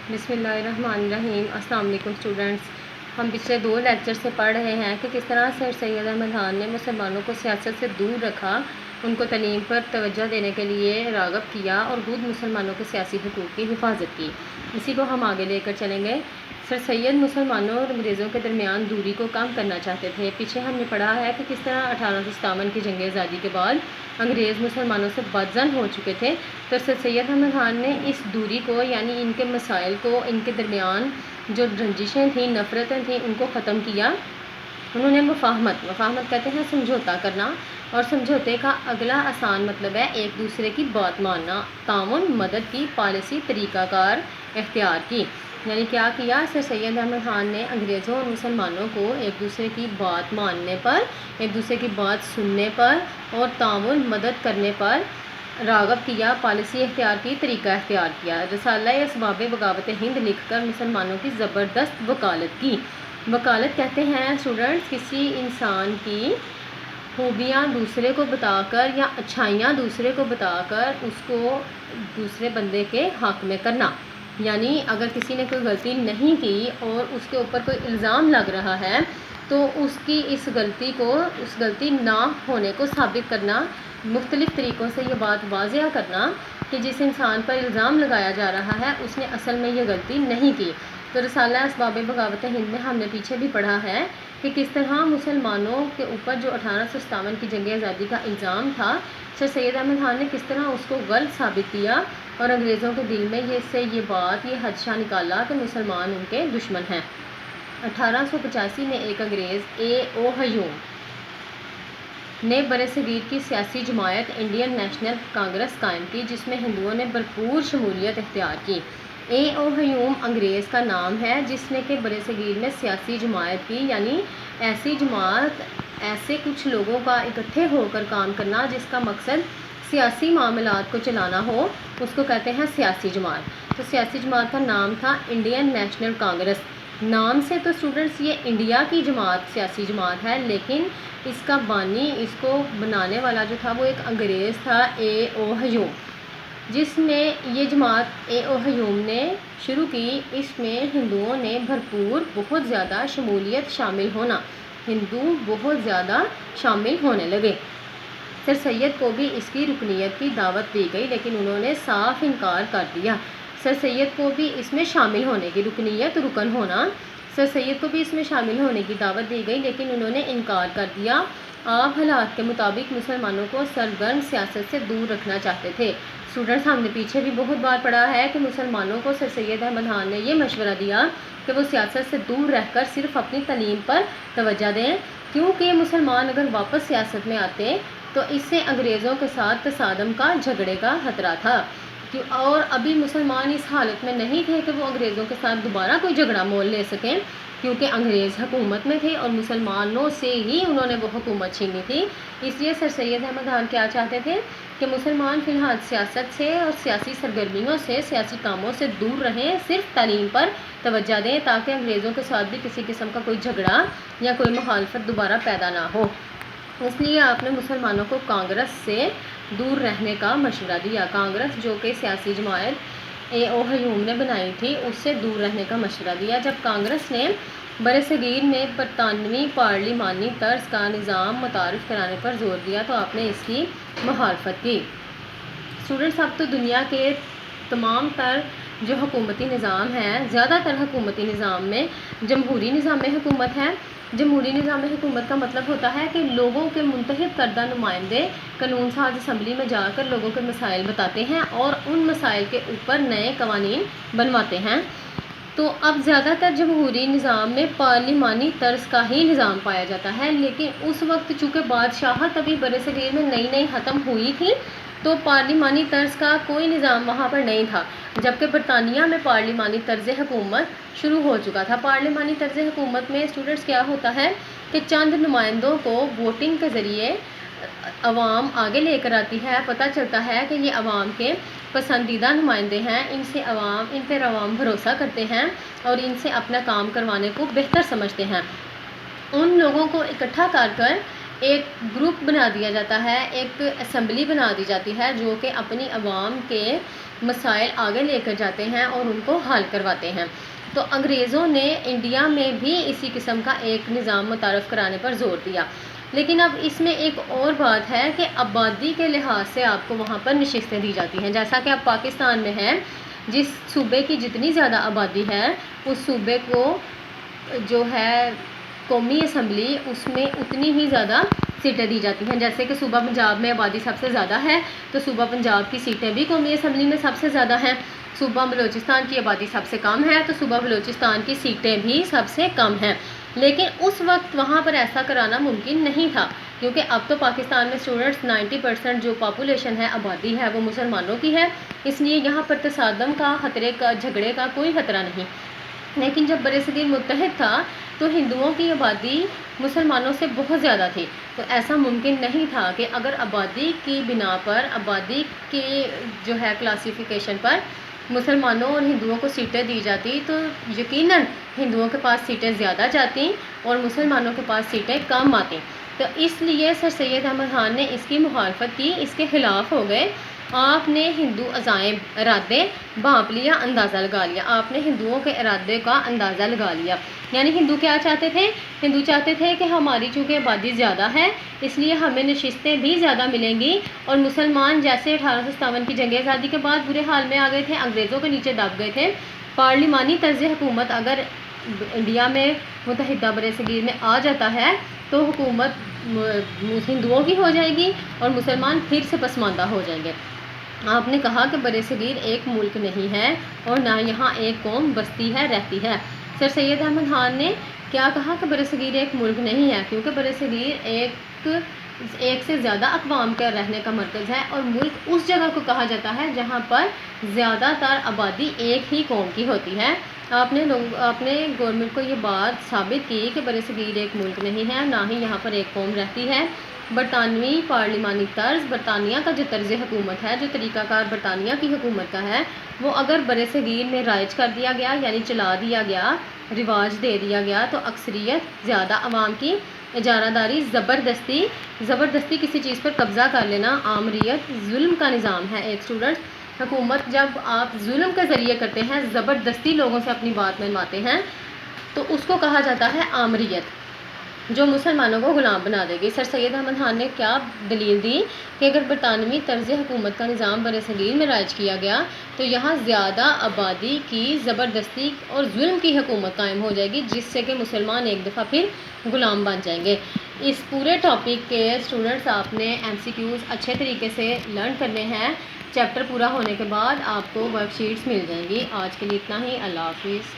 بسم اللہ الرحمن الرحیم۔ السلام علیکم اسٹوڈنٹس، ہم پچھلے 2 لیکچر سے پڑھ رہے ہیں کہ کس طرح سر سید احمد خان نے مسلمانوں کو سیاست سے دور رکھا، ان کو تعلیم پر توجہ دینے کے لیے راغب کیا اور خود مسلمانوں کے سیاسی حقوق کی حفاظت کی۔ اسی کو ہم آگے لے کر چلیں گے۔ سر سید مسلمانوں اور انگریزوں کے درمیان دوری کو کم کرنا چاہتے تھے۔ پیچھے ہم نے پڑھا ہے کہ کس طرح 1857 کی جنگ آزادی کے بعد انگریز مسلمانوں سے بدظن ہو چکے تھے، تو سر سید احمد خان نے اس دوری کو، یعنی ان کے مسائل کو، ان کے درمیان جو رنجشیں تھیں، نفرتیں تھیں، ان کو ختم کیا۔ انہوں نے مفاہمت کہتے ہیں سمجھوتا کرنا، اور سمجھوتے کا اگلا آسان مطلب ہے ایک دوسرے کی بات ماننا، تعاون، مدد کی پالیسی طریقہ کار اختیار کی۔ یعنی کیا کیا سر سید احمد خان نے؟ انگریزوں اور مسلمانوں کو ایک دوسرے کی بات ماننے پر، ایک دوسرے کی بات سننے پر اور تعاون، مدد کرنے پر راغب کیا، پالیسی اختیار کی، طریقہ اختیار کیا۔ رسالہ اسباب بغاوت ہند لکھ کر مسلمانوں کی زبردست وکالت کی۔ وکالت کہتے ہیں اسٹوڈنٹس کسی انسان کی خوبیاں دوسرے کو بتا کر یا اچھائیاں دوسرے کو بتا کر اس کو دوسرے بندے کے حق میں کرنا۔ یعنی اگر کسی نے کوئی غلطی نہیں کی اور اس کے اوپر کوئی الزام لگ رہا ہے تو اس کی اس غلطی نہ ہونے کو ثابت کرنا، مختلف طریقوں سے یہ بات واضح کرنا کہ جس انسان پر الزام لگایا جا رہا ہے اس نے اصل میں یہ غلطی نہیں کی۔ تو رسالہ اسباب بغاوت ہند میں ہم نے پیچھے بھی پڑھا ہے کہ کس طرح مسلمانوں کے اوپر جو 1857 کی جنگ آزادی کا الزام تھا، سر سید احمد خان نے کس طرح اس کو غلط ثابت کیا اور انگریزوں کے دل میں یہ خدشہ نکالا کہ مسلمان ان کے دشمن ہیں۔ 1885 میں ایک انگریز A.O. ہیوم نے برصغیر کی سیاسی جماعت انڈین نیشنل کانگریس قائم کی، جس میں ہندوؤں نے بھرپور شمولیت اختیار کی۔ A.O. ہیوم انگریز کا نام ہے جس نے کہ برصغیر میں سیاسی جماعت کی، یعنی ایسی جماعت، ایسے کچھ لوگوں کا اکٹھے ہو کر کام کرنا جس کا مقصد سیاسی معاملات کو چلانا ہو، اس کو کہتے ہیں سیاسی جماعت۔ تو سیاسی جماعت کا نام تھا انڈین نیشنل کانگریس۔ نام سے تو اسٹوڈنٹس یہ انڈیا کی جماعت، سیاسی جماعت ہے، لیکن اس کا بانی، اس کو بنانے والا جو تھا وہ ایک انگریز تھا، A.O. ہیوم، جس نے یہ جماعت A.O. ہیوم نے شروع کی۔ اس میں ہندوؤں نے بھرپور، بہت زیادہ ہندو بہت زیادہ شامل ہونے لگے۔ سر سید کو بھی اس کی رکنیت کی دعوت دی گئی، لیکن انہوں نے صاف انکار کر دیا۔ سر سید کو بھی اس میں شامل ہونے کی رکن ہونا، سر سید کو بھی اس میں شامل ہونے کی دعوت دی گئی، لیکن انہوں نے انکار کر دیا۔ آپ حالات کے مطابق مسلمانوں کو سرگرم سیاست سے دور رکھنا چاہتے تھے۔ اسٹوڈنٹس ہم نے پیچھے بھی بہت بار پڑھا ہے کہ مسلمانوں کو سر سید احمد خان نے یہ مشورہ دیا کہ وہ سیاست سے دور رہ کر صرف اپنی تعلیم پر توجہ دیں، کیونکہ مسلمان اگر واپس سیاست میں آتے تو اس سے انگریزوں کے ساتھ تصادم کا، جھگڑے کا خطرہ تھا، اور ابھی مسلمان اس حالت میں نہیں تھے کہ وہ انگریزوں کے ساتھ دوبارہ کوئی جھگڑا مول لے سکیں، کیونکہ انگریز حکومت میں تھے اور مسلمانوں سے ہی انہوں نے وہ حکومت چھینی تھی۔ اس لیے سر سید احمد خان کیا چاہتے تھے کہ مسلمان فی الحال سیاست سے اور سیاسی سرگرمیوں سے، سیاسی کاموں سے دور رہیں، صرف تعلیم پر توجہ دیں، تاکہ انگریزوں کے ساتھ بھی کسی قسم کا کوئی جھگڑا یا کوئی مخالفت دوبارہ پیدا نہ ہو۔ اس لیے آپ نے مسلمانوں کو کانگریس سے دور رہنے کا مشورہ دیا۔ کانگریس جو کہ سیاسی جماعت A.O. ہیوم نے بنائی تھی، اس سے دور رہنے کا مشورہ دیا۔ جب کانگریس نے برصغیر میں برطانوی پارلیمانی طرز کا نظام متعارف کرانے پر زور دیا تو آپ نے اس کی مخالفت کی۔ اسٹوڈنٹس اب تو دنیا کے تمام تر جو حکومتی نظام ہیں، زیادہ تر حکومتی نظام میں جمہوری نظام حکومت ہے۔ جمہوری نظام حکومت کا مطلب ہوتا ہے کہ لوگوں کے منتخب کردہ نمائندے قانون ساز اسمبلی میں جا کر لوگوں کے مسائل بتاتے ہیں اور ان مسائل کے اوپر نئے قوانین بنواتے ہیں۔ تو اب زیادہ تر جمہوری نظام میں پارلیمانی طرز کا ہی نظام پایا جاتا ہے، لیکن اس وقت چونکہ بادشاہت ابھی برصغیر میں نئی ختم ہوئی تھی تو پارلیمانی طرز کا کوئی نظام وہاں پر نہیں تھا، جبکہ برطانیہ میں پارلیمانی طرز حکومت شروع ہو چکا تھا۔ پارلیمانی طرز حکومت میں اسٹوڈنٹس کیا ہوتا ہے کہ چند نمائندوں کو ووٹنگ کے ذریعے عوام آگے لے کر آتی ہے، پتہ چلتا ہے کہ یہ عوام کے پسندیدہ نمائندے ہیں، ان پر عوام بھروسہ کرتے ہیں اور ان سے اپنا کام کروانے کو بہتر سمجھتے ہیں۔ ان لوگوں کو اکٹھا کر کر ایک گروپ بنا دیا جاتا ہے، ایک اسمبلی بنا دی جاتی ہے جو کہ اپنی عوام کے مسائل آگے لے کر جاتے ہیں اور ان کو حل کرواتے ہیں۔ تو انگریزوں نے انڈیا میں بھی اسی قسم کا ایک نظام متعارف کرانے پر زور دیا، لیکن اب اس میں ایک اور بات ہے کہ آبادی کے لحاظ سے آپ کو وہاں پر نشستیں دی جاتی ہیں، جیسا کہ اب پاکستان میں ہے، جس صوبے کی جتنی زیادہ آبادی ہے اس صوبے کو جو ہے قومی اسمبلی اس میں اتنی ہی زیادہ سیٹیں دی جاتی ہیں۔ جیسے کہ صوبہ پنجاب میں آبادی سب سے زیادہ ہے تو صوبہ پنجاب کی سیٹیں بھی قومی اسمبلی میں سب سے زیادہ ہیں۔ صوبہ بلوچستان کی آبادی سب سے کم ہے تو صوبہ بلوچستان کی سیٹیں بھی سب سے کم ہیں، لیکن اس وقت وہاں پر ایسا کرانا ممکن نہیں تھا، کیونکہ اب تو پاکستان میں اسٹوڈنٹس 90% جو پاپولیشن ہے، آبادی ہے، وہ مسلمانوں کی ہے، اس لیے یہاں پر تصادم کا، خطرے کا، جھگڑے کا کوئی خطرہ نہیں۔ لیکن جب برصغیر متحد تھا تو ہندوؤں کی آبادی مسلمانوں سے بہت زیادہ تھی، تو ایسا ممکن نہیں تھا کہ اگر آبادی کی بنا پر، آبادی کی جو ہے کلاسیفیکیشن پر مسلمانوں اور ہندوؤں کو سیٹیں دی جاتی تو یقیناً ہندوؤں کے پاس سیٹیں زیادہ جاتیں اور مسلمانوں کے پاس سیٹیں کم آتیں۔ تو اس لیے سر سید احمد خان نے اس کی مخالفت کی، اس کے خلاف ہو گئے۔ آپ نے ہندو عزائم ارادے بھانپ لیا، اندازہ لگا لیا، آپ نے ہندوؤں کے ارادے کا اندازہ لگا لیا۔ یعنی ہندو کیا چاہتے تھے؟ ہندو چاہتے تھے کہ ہماری چونکہ آبادی زیادہ ہے اس لیے ہمیں نشستیں بھی زیادہ ملیں گی، اور مسلمان جیسے 1857 کی جنگ آزادی کے بعد برے حال میں آ گئے تھے، انگریزوں کے نیچے دب گئے تھے، پارلیمانی طرز حکومت اگر انڈیا میں متحدہ برصغیر میں آ جاتا ہے تو حکومت ہندوؤں کی ہو جائے گی اور مسلمان پھر سے پسماندہ ہو جائیں گے۔ آپ نے کہا کہ برصغیر ایک ملک نہیں ہے اور نہ یہاں ایک قوم بستی ہے، رہتی ہے۔ سر سید احمد خان نے کیا کہا کہ برصغیر ایک ملک نہیں ہے، کیونکہ برصغیر ایک سے زیادہ اقوام کا رہنے کا مرکز ہے، اور ملک اس جگہ کو کہا جاتا ہے جہاں پر زیادہ تر آبادی ایک ہی قوم کی ہوتی ہے۔ آپ نے گورنمنٹ کو یہ بات ثابت کی کہ برصغیر ایک ملک نہیں ہے، نہ ہی یہاں پر ایک قوم رہتی ہے۔ برطانوی پارلیمانی طرز، برطانیہ کا جو طرز حکومت ہے، جو طریقہ کار برطانیہ کی حکومت کا ہے، وہ اگر برصغیر میں رائج کر دیا گیا، یعنی چلا دیا گیا، رواج دے دیا گیا، تو اکثریت زیادہ عوام کی اجارہ داری، زبردستی کسی چیز پر قبضہ کر لینا، آمریت ظلم کا نظام ہے۔ ایک اسٹوڈنٹ، حکومت جب آپ ظلم کے ذریعے کرتے ہیں، زبردستی لوگوں سے اپنی بات منواتے ہیں، تو اس کو کہا جاتا ہے آمریت، جو مسلمانوں کو غلام بنا دے گی۔ سر سید احمد خان نے کیا دلیل دی کہ اگر برطانوی طرز حکومت کا نظام برصغیر میں رائج کیا گیا تو یہاں زیادہ آبادی کی زبردستی اور ظلم کی حکومت قائم ہو جائے گی، جس سے کہ مسلمان ایک دفعہ پھر غلام بن جائیں گے۔ اس پورے ٹاپک کے اسٹوڈنٹس آپ نے MCQs اچھے طریقے سے لرن کرنے ہیں۔ چیپٹر پورا ہونے کے بعد آپ کو ورک شیٹس مل جائیں گی۔ آج کے لیے اتنا ہی، اللہ حافظ۔